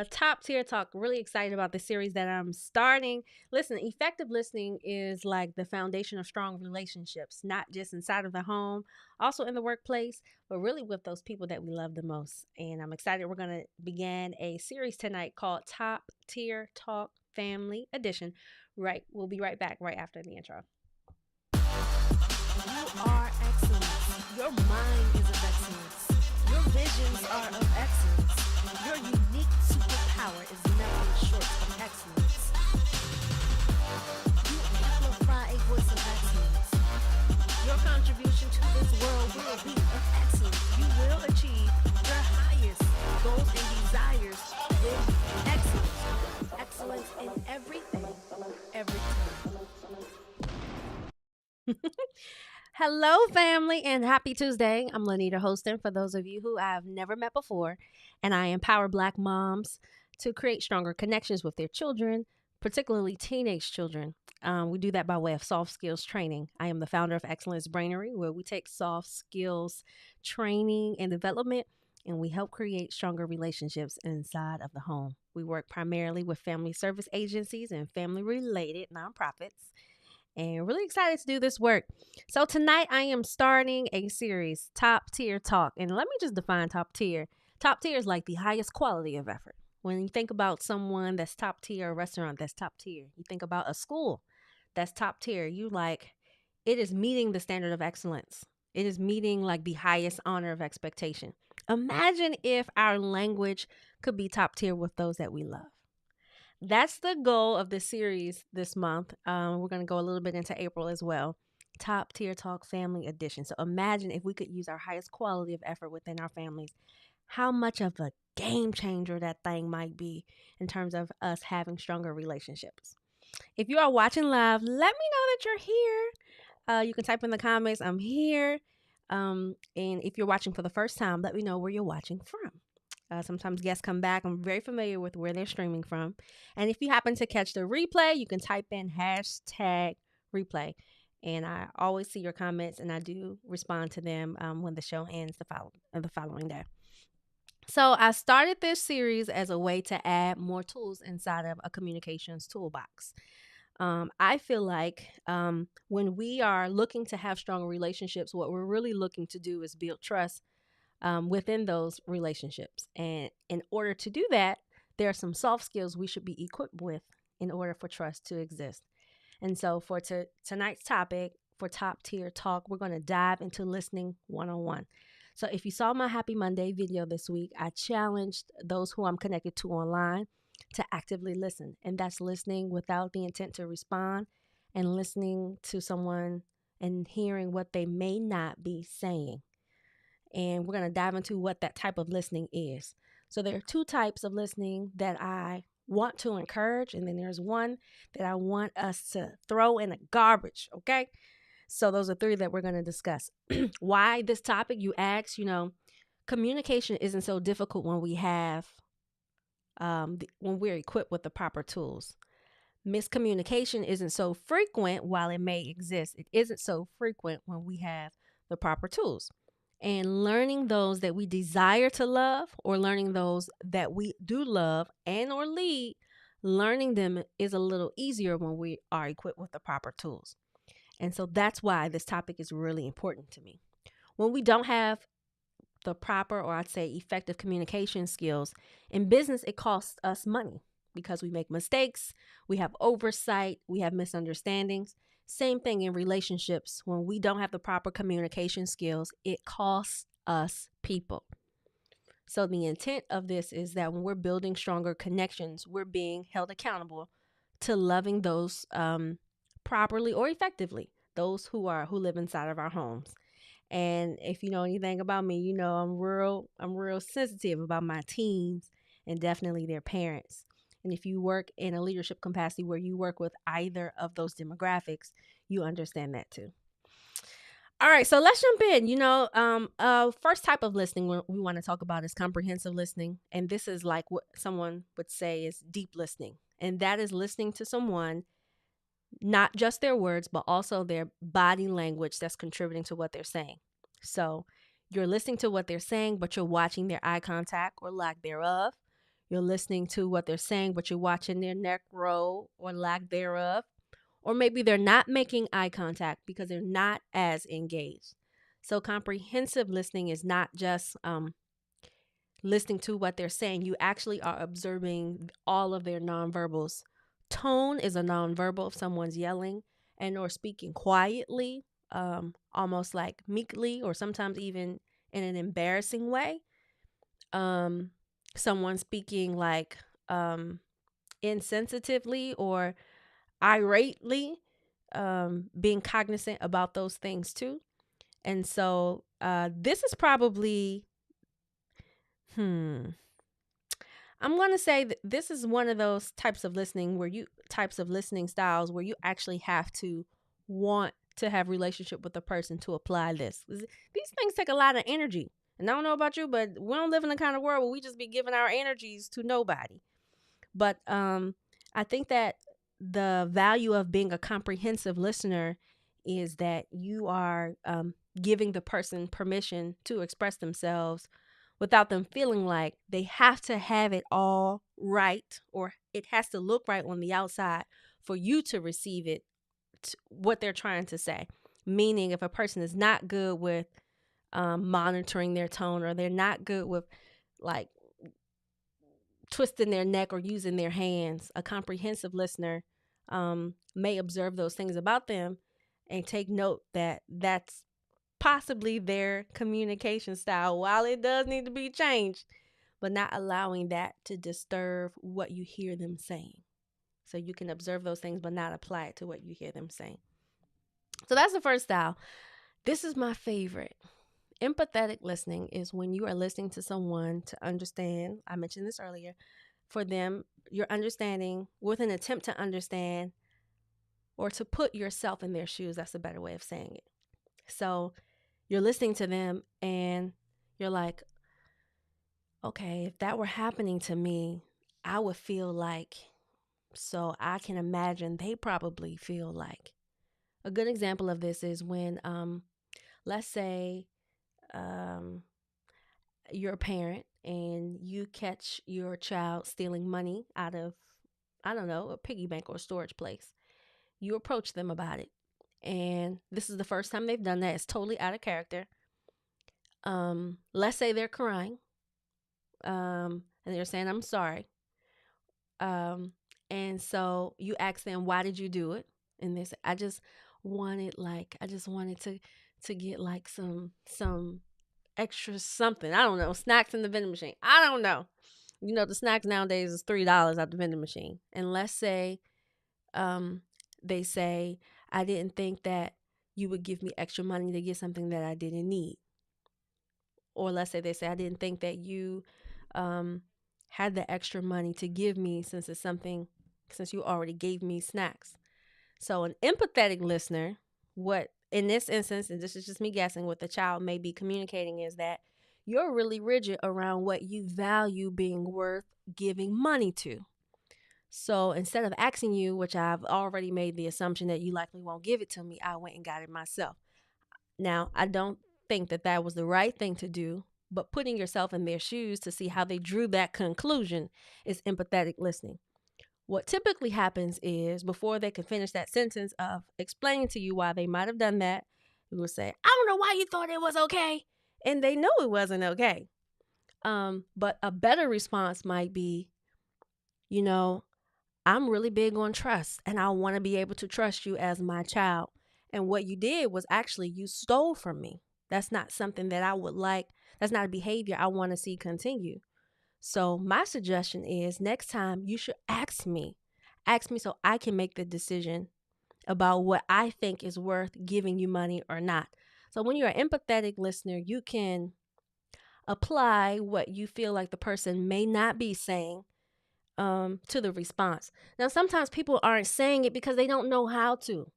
Top tier talk. Really excited about the series that I'm starting. Listen, effective listening is like the foundation of strong relationships, not just inside of the home, also in the workplace, but really with those people that we love the most. And I'm excited. We're going to begin a series tonight called Top Tier Talk Family Edition. Right. We'll be right back right after the intro. You are excellence. Your mind is of excellence. Your visions are of excellence. Your unique superpower is nothing short of excellence. You amplify a voice of excellence. Your contribution to this world will be of excellence. You will achieve your highest goals and desires with excellence. Excellence in everything, every time. Hello, family, and happy Tuesday. I'm Linnita Hosten, for those of you who I've never met before, and I empower Black moms to create stronger connections with their children, particularly teenage children. We do that by way of soft skills training. I am the founder of Excellence Brainery, where we take soft skills training and development, and we help create stronger relationships inside of the home. We work primarily with family service agencies and family-related nonprofits, and really excited to do this work. So tonight I am starting a series, Top Tier Talk. And let me just define top tier. Top tier is like the highest quality of effort. When you think about someone that's top tier, a restaurant that's top tier, you think about a school that's top tier, you like, it is meeting the standard of excellence. It is meeting like the highest honor of expectation. Imagine if our language could be top tier with those that we love. That's the goal of this series this month. We're going to go a little bit into April as well. Top Tier Talk Family Edition. So imagine if we could use our highest quality of effort within our families, how much of a game changer that thing might be in terms of us having stronger relationships. If you are watching live, let me know that you're here. You can type in the comments, I'm here. And if you're watching for the first time, let me know where you're watching from. Sometimes guests come back. I'm very familiar with where they're streaming from. And if you happen to catch the replay, you can type in hashtag replay. And I always see your comments, and I do respond to them when the show ends the following day. So I started this series as a way to add more tools inside of a communications toolbox. I feel like when we are looking to have strong relationships, what we're really looking to do is build trust within those relationships. And in order to do that, there are some soft skills we should be equipped with in order for trust to exist. And so for tonight's topic, for Top Tier Talk, we're going to dive into listening one-on-one. So if you saw my Happy Monday video this week, I challenged those who I'm connected to online to actively listen. And that's listening without the intent to respond, and listening to someone and hearing what they may not be saying. And we're going to dive into what that type of listening is. So there are two types of listening that I want to encourage, and then there's one that I want us to throw in the garbage, okay? So those are three that we're going to discuss. Why this topic? You ask, communication isn't so difficult when we have, when we're equipped with the proper tools. Miscommunication isn't so frequent while it may exist. It isn't so frequent when we have the proper tools. And learning those that we desire to love, or learning those that we do love and or lead, learning them is a little easier when we are equipped with the proper tools. And so that's why this topic is really important to me. When we don't have the proper, or I'd say effective communication skills in business, it costs us money because we make mistakes, we have oversight, we have misunderstandings. Same thing in relationships. When we don't have the proper communication skills, it costs us people. So the intent of this is that when we're building stronger connections, we're being held accountable to loving those properly or effectively, those who live inside of our homes. And if you know anything about me, you know I'm real sensitive about my teens and definitely their parents. And if you work in a leadership capacity where you work with either of those demographics, you understand that too. All right, so let's jump in. First type of listening we want to talk about is comprehensive listening. And this is like what someone would say is deep listening. And that is listening to someone, not just their words, but also their body language that's contributing to what they're saying. So you're listening to what they're saying, but you're watching their eye contact or lack thereof. You're listening to what they're saying, but you're watching their neck roll or lack thereof. Or maybe they're not making eye contact because they're not as engaged. So comprehensive listening is not just listening to what they're saying. You actually are observing all of their nonverbals. Tone is a nonverbal if someone's yelling and or speaking quietly, almost like meekly, or sometimes even in an embarrassing way. Um, Someone speaking like insensitively or irately, being cognizant about those things too. And so this is probably, hmm, I'm going to say that this is one of those types of listening styles where you actually have to want to have relationship with the person to apply this. These things take a lot of energy. And I don't know about you, but we don't live in the kind of world where we just be giving our energies to nobody. But I think that the value of being a comprehensive listener is that you are giving the person permission to express themselves without them feeling like they have to have it all right, or it has to look right on the outside for you to receive it, what they're trying to say. Meaning, if a person is not good with monitoring their tone, or they're not good with like twisting their neck or using their hands, a comprehensive listener may observe those things about them and take note that that's possibly their communication style, while it does need to be changed, but not allowing that to disturb what you hear them saying. So you can observe those things, but not apply it to what you hear them saying. So that's the first style. This is my favorite. Empathetic listening is when you are listening to someone to understand. I mentioned this earlier. For them, you're understanding with an attempt to understand or to put yourself in their shoes. That's a better way of saying it. So you're listening to them and you're like, okay, if that were happening to me, I would feel like, so I can imagine they probably feel like. A good example of this is when, let's say, um, you're a parent and you catch your child stealing money out of, I don't know, a piggy bank or a storage place. You approach them about it. And this is the first time they've done that. It's totally out of character. Let's say they're crying, and they're saying, I'm sorry. Um, and so you ask them, why did you do it? And they say, I just wanted to get like some extra something. I don't know, snacks in the vending machine. I don't know. You know, the snacks nowadays is $3 at the vending machine. And let's say they say, I didn't think that you would give me extra money to get something that I didn't need. Or let's say they say, I didn't think that you had the extra money to give me since you already gave me snacks. So an empathetic listener, what in this instance, and this is just me guessing, what the child may be communicating is that you're really rigid around what you value being worth giving money to. So instead of asking you, which I've already made the assumption that you likely won't give it to me, I went and got it myself. Now, I don't think that that was the right thing to do, but putting yourself in their shoes to see how they drew that conclusion is empathetic listening. What typically happens is before they can finish that sentence of explaining to you why they might have done that, you will say, I don't know why you thought it was okay. And they know it wasn't okay. But a better response might be, you know, I'm really big on trust and I want to be able to trust you as my child. And what you did was actually you stole from me. That's not something that I would like. That's not a behavior I want to see continue. So my suggestion is next time you should ask me. Ask me so I can make the decision about what I think is worth giving you money or not. So when you're an empathetic listener, you can apply what you feel like the person may not be saying to the response. Now, sometimes people aren't saying it because they don't know how to.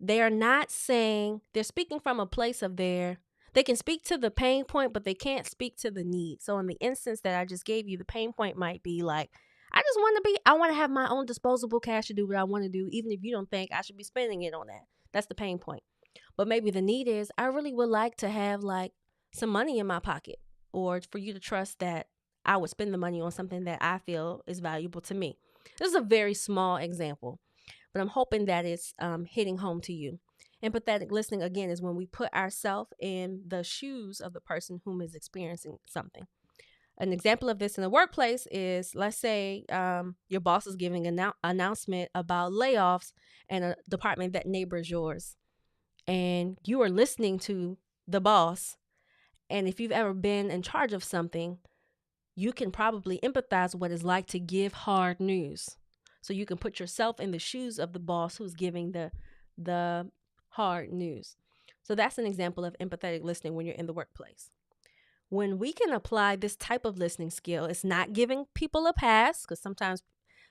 They are not saying, they're speaking from a place of they can speak to the pain point, but they can't speak to the need. So in the instance that I just gave you, the pain point might be like, I want to have my own disposable cash to do what I want to do, even if you don't think I should be spending it on that. That's the pain point. But maybe the need is, I really would like to have like some money in my pocket, or for you to trust that I would spend the money on something that I feel is valuable to me. This is a very small example, but I'm hoping that it's hitting home to you. Empathetic listening, again, is when we put ourselves in the shoes of the person whom is experiencing something. An example of this in the workplace is, let's say your boss is giving an announcement about layoffs in a department that neighbors yours, and you are listening to the boss. And if you've ever been in charge of something, you can probably empathize what it's like to give hard news. So you can put yourself in the shoes of the boss who's giving the hard news. So that's an example of empathetic listening when you're in the workplace. When we can apply this type of listening skill, it's not giving people a pass, because sometimes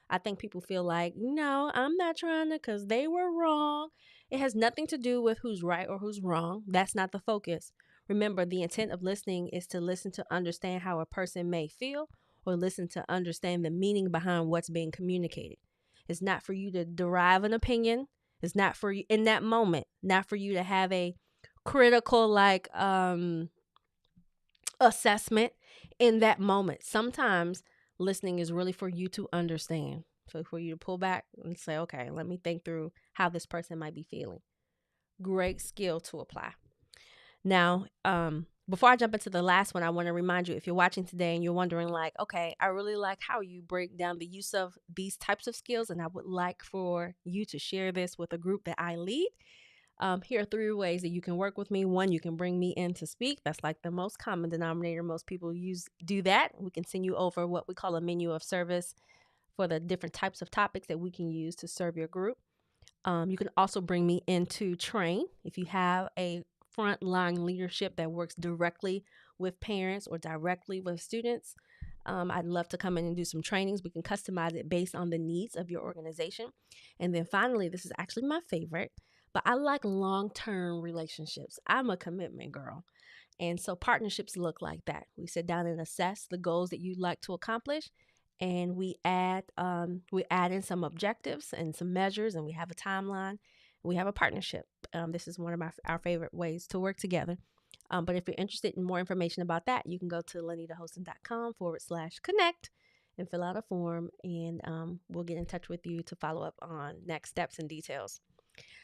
I think people feel like, no, I'm not trying to, because they were wrong. It has nothing to do with who's right or who's wrong. That's not the focus. Remember, the intent of listening is to listen to understand how a person may feel, or listen to understand the meaning behind what's being communicated. It's not for you to derive an opinion. It's not for you in that moment, not for you to have a critical, assessment in that moment. Sometimes listening is really for you to understand. So for you to pull back and say, okay, let me think through how this person might be feeling. Great skill to apply. Now, before I jump into the last one, I want to remind you, if you're watching today and you're wondering, like, okay, I really like how you break down the use of these types of skills, and I would like for you to share this with a group that I lead. Here are 3 ways that you can work with me. 1, you can bring me in to speak. That's like the most common denominator. Most people do that. We can send you over what we call a menu of service for the different types of topics that we can use to serve your group. You can also bring me in to train. If you have a frontline leadership that works directly with parents or directly with students, I'd love to come in and do some trainings. We can customize it based on the needs of your organization. And then finally, this is actually my favorite, but I like long-term relationships. I'm a commitment girl. And so partnerships look like that. We sit down and assess the goals that you'd like to accomplish, and we add in some objectives and some measures, and we have a timeline. We have a partnership. This is one of our favorite ways to work together. But if you're interested in more information about that, you can go to linnitahosten.com/connect and fill out a form, and we'll get in touch with you to follow up on next steps and details.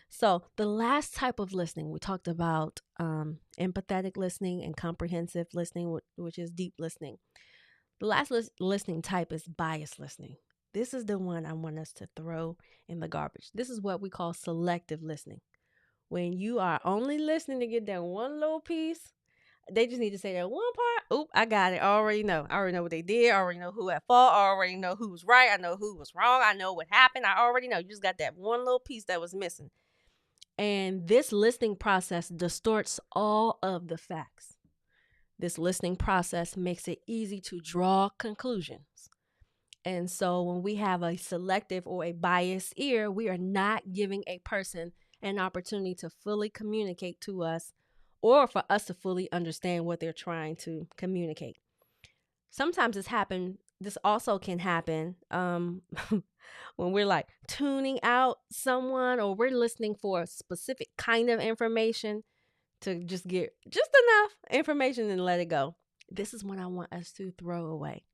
So the last type of listening, we talked about empathetic listening and comprehensive listening, which is deep listening. The last listening type is biased listening. This is the one I want us to throw in the garbage. This is what we call selective listening. When you are only listening to get that one little piece, they just need to say that one part. Oop, I got it. I already know. I already know what they did. I already know who at fault. I already know who was right. I know who was wrong. I know what happened. I already know. You just got that one little piece that was missing. And this listening process distorts all of the facts. This listening process makes it easy to draw conclusions. And so when we have a selective or a biased ear, we are not giving a person an opportunity to fully communicate to us, or for us to fully understand what they're trying to communicate. Sometimes this also can happen when we're like tuning out someone, or we're listening for a specific kind of information to just get just enough information and let it go. This is what I want us to throw away.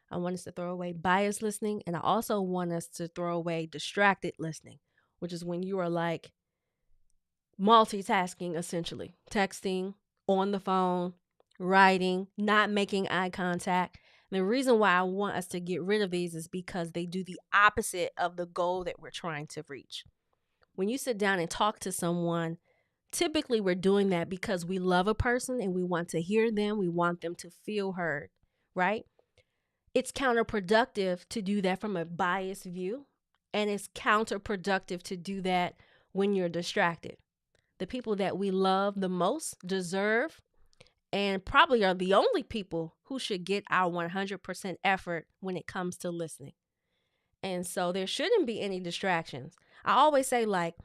I want us to throw away biased listening, and I also want us to throw away distracted listening, which is when you are like multitasking, essentially texting, on the phone, writing, not making eye contact. And the reason why I want us to get rid of these is because they do the opposite of the goal that we're trying to reach. When you sit down and talk to someone, typically we're doing that because we love a person and we want to hear them. We want them to feel heard, right? It's counterproductive to do that from a biased view, and it's counterproductive to do that when you're distracted. The people that we love the most deserve and probably are the only people who should get our 100% effort when it comes to listening. And so there shouldn't be any distractions. I always say, like,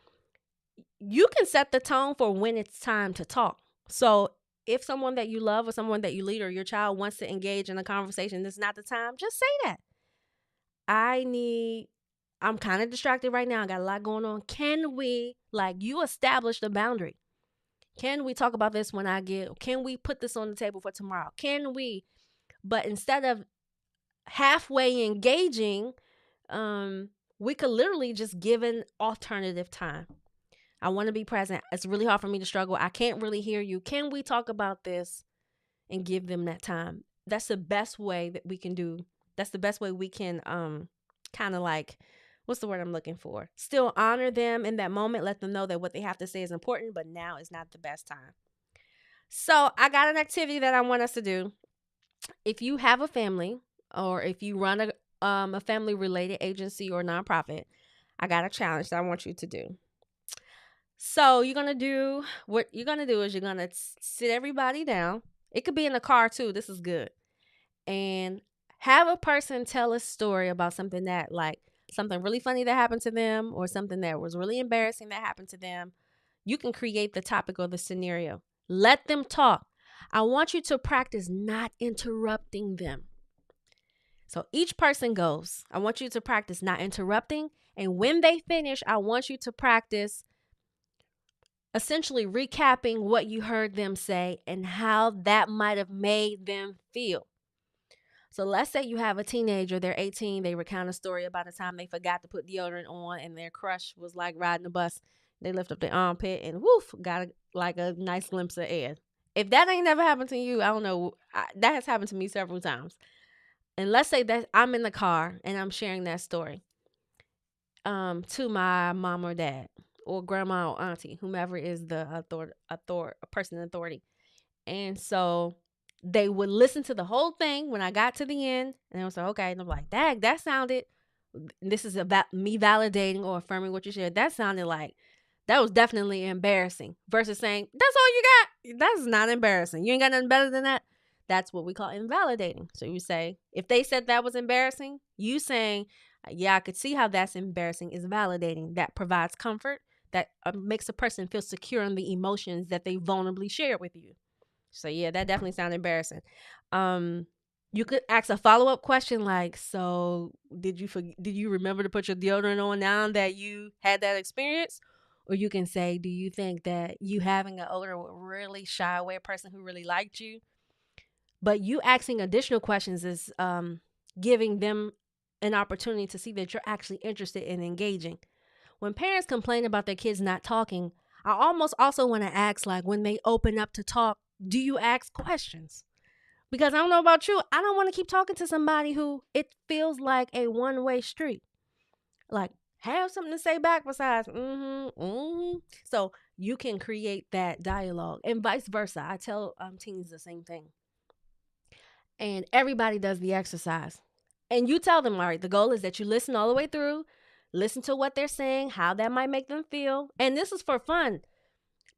you can set the tone for when it's time to talk. So if someone that you love or someone that you lead or your child wants to engage in a conversation, this is not the time, just say that. I'm kind of distracted right now. I got a lot going on. Can we, you establish the boundary? Can we talk about this can we put this on the table for tomorrow? But instead of halfway engaging, we could literally just give an alternative time. I want to be present. It's really hard for me to struggle. I can't really hear you. Can we talk about this? And give them that time. That's the best way that we can do. That's the best way we can kind of like, what's the word I'm looking for? Still honor them in that moment, let them know that what they have to say is important, but now is not the best time. So, I got an activity that I want us to do. If you have a family or if you run a family related agency or nonprofit, I got a challenge that I want you to do. So, what you're going to do is you're going to sit everybody down. It could be in the car too. This is good. And have a person tell a story about something that, like, something really funny that happened to them or something that was really embarrassing that happened to them. You can create the topic or the scenario. Let them talk. I want you to practice not interrupting them. So each person goes. I want you to practice not interrupting. And when they finish, I want you to practice essentially recapping what you heard them say and how that might have made them feel. So let's say you have a teenager, they're 18, they recount a story about a time they forgot to put deodorant on and their crush was like riding a bus. They lift up their armpit and woof, got like a nice glimpse of air. If that ain't never happened to you, I don't know. That has happened to me several times. And let's say that I'm in the car and I'm sharing that story to my mom or dad or grandma or auntie, whomever is the person in authority. And so they would listen to the whole thing when I got to the end. And I was like, okay. And I'm like, dang, that sounded, this is about me validating or affirming what you shared. That sounded like, that was definitely embarrassing versus saying, that's all you got. That's not embarrassing. You ain't got nothing better than that. That's what we call invalidating. So you say, if they said that was embarrassing, you saying, yeah, I could see how that's embarrassing is validating. That provides comfort. That makes a person feel secure in the emotions that they vulnerably shared with you. So yeah, that definitely sounded embarrassing. You could ask a follow-up question like, so did you remember to put your deodorant on now that you had that experience? Or you can say, do you think that you having an odor would really shy away a person who really liked you? But you asking additional questions is giving them an opportunity to see that you're actually interested in engaging. When parents complain about their kids not talking, I almost also want to ask, like, when they open up to talk, do you ask questions? Because I don't know about you, I don't want to keep talking to somebody who it feels like a one-way street. Like, have something to say back besides, So you can create that dialogue and vice versa. I tell teens the same thing. And everybody does the exercise. And you tell them, all right, the goal is that you listen all the way through, listen to what they're saying, how that might make them feel. And this is for fun.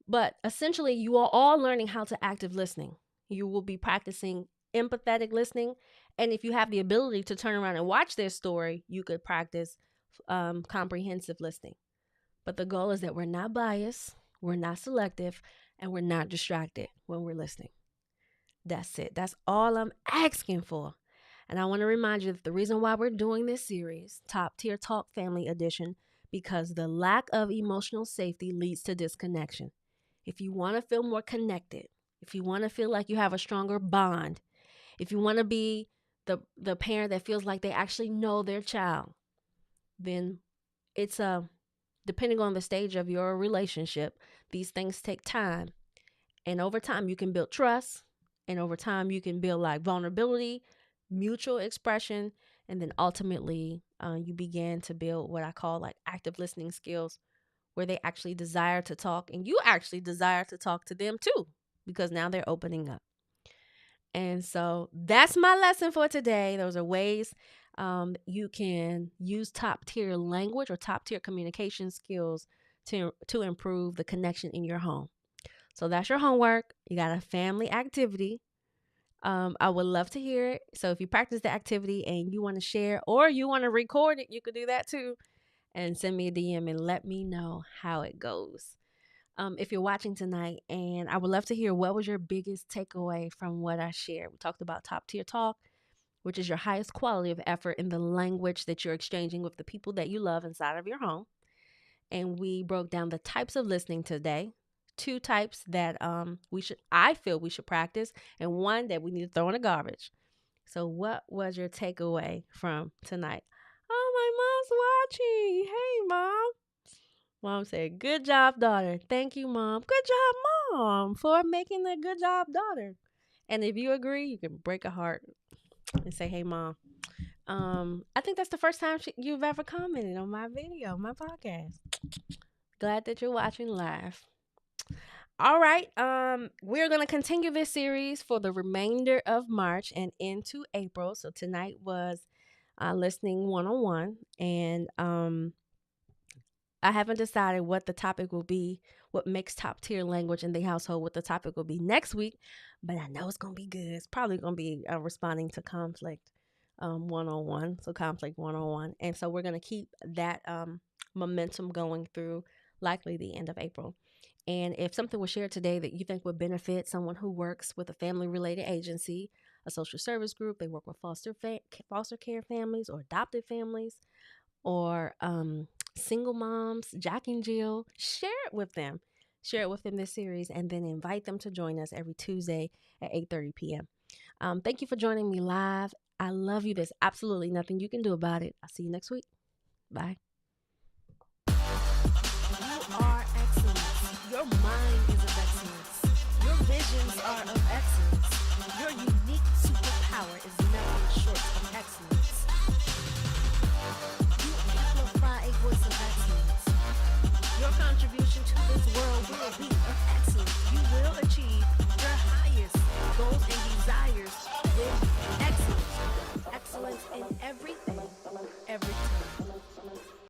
But essentially, you are all learning how to active listening. You will be practicing empathetic listening. And if you have the ability to turn around and watch their story, you could practice comprehensive listening. But the goal is that we're not biased, we're not selective, and we're not distracted when we're listening. That's it. That's all I'm asking for. And I want to remind you that the reason why we're doing this series, Top Tier Talk Family Edition, because the lack of emotional safety leads to disconnection. If you want to feel more connected, if you want to feel like you have a stronger bond, if you want to be the parent that feels like they actually know their child, then it's depending on the stage of your relationship, these things take time. And over time, you can build trust. And over time, you can build like vulnerability, mutual expression, and then ultimately, you begin to build what I call like active listening skills, where they actually desire to talk and you actually desire to talk to them too, because now they're opening up. And so that's my lesson for today. Those are ways you can use top tier language or top tier communication skills to improve the connection in your home. So that's your homework. You got a family activity. I would love to hear it. So if you practice the activity and you want to share or you want to record it, you could do that too. And send me a DM and let me know how it goes. If you're watching tonight, and I would love to hear what was your biggest takeaway from what I shared. We talked about top tier talk, which is your highest quality of effort in the language that you're exchanging with the people that you love inside of your home. And we broke down the types of listening today. 2 types that I feel we should practice, and 1 that we need to throw in the garbage. So, what was your takeaway from tonight? Oh, my mom's watching. Hey, mom. Mom said, "Good job, daughter." Thank you, mom. Good job, mom, for making a good job, daughter. And if you agree, you can break a heart and say, "Hey, mom." I think that's the first time you've ever commented on my video, my podcast. Glad that you're watching live. All right. We're gonna continue this series for the remainder of March and into April. So tonight was listening 101, and I haven't decided what the topic will be, what makes top tier language in the household, what the topic will be next week, but I know it's going to be good. It's probably going to be responding to conflict 101. So, conflict 101. And so, we're going to keep that momentum going through likely the end of April. And if something was shared today that you think would benefit someone who works with a family related agency, a social service group, they work with foster care families or adopted families, or single moms, Jack and Jill, share it with them. Share it with them this series, and then invite them to join us every Tuesday at 8:30 p.m. Thank you for joining me live. I love you. There's absolutely nothing you can do about it. I'll see you next week. Bye. You are excellence. Your mind is of excellence. Your visions are of excellence. Your unique superpower is nothing short of excellence. You amplify a voice of excellence. Your contribution to